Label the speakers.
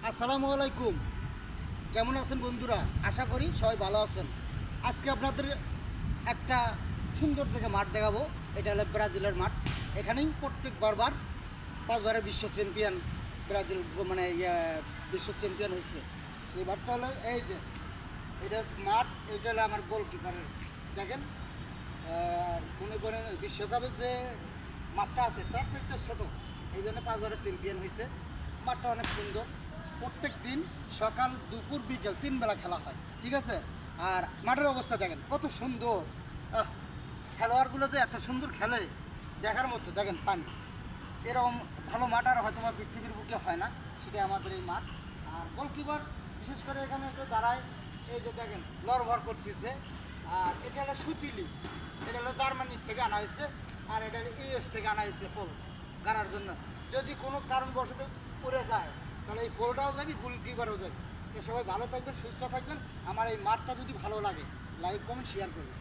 Speaker 1: আসসালামু আলাইকুম। কেমন আছেন বন্ধুরা? আশা করি সবাই ভালো আছেন। আজকে আপনাদের একটা সুন্দর থেকে মাঠ দেখাবো। এটা হলো ব্রাজিলের মাঠ। এখানেই প্রত্যেক বারবার 5বারের বিশ্ব চ্যাম্পিয়ন ব্রাজিল, মানে বিশ্ব চ্যাম্পিয়ন হয়েছে। সেই মাঠটা হলো এই যে এটা মাঠ। এটা হলো আমার গোলকিপারের, দেখেন মনে করেন বিশ্বকাপে যে মাঠটা আছে তার থেকে ছোটো, এই জন্য 5বারের চ্যাম্পিয়ন হয়েছে। মাঠটা অনেক সুন্দর। প্রত্যেক দিন সকাল দুপুর বিকেল 3 বেলা খেলা হয়, ঠিক আছে। আর মাঠের অবস্থা দেখেন কত সুন্দর। খেলোয়াড়গুলো যে এত সুন্দর খেলে দেখার মতো। দেখেন পানি, এরকম ভালো মাঠ আর হয়তো বা পৃথিবীর বুকে হয় না, সেটাই আমাদের এই মাঠ। আর গোলকিপার বিশেষ করে এখানে যে দাঁড়ায়, এই যে দেখেন লড়ভর করতেছে। আর এটা হলো সুতিলি, এটা হলো জার্মানির থেকে আনা হয়েছে। আর এটা হলো ইউএস থেকে আনা হয়েছে পোল গাড়ার জন্য। যদি কোনো কারণবশত পড়ে যায় তাহলে এই পোলটাও যাবি, গোলকিপারও যাবে। তো সবাই ভালো থাকবেন, সুস্থ থাকবেন। আমার এই মাঠটা যদি ভালো লাগে লাইক কমেন্ট শেয়ার করবেন।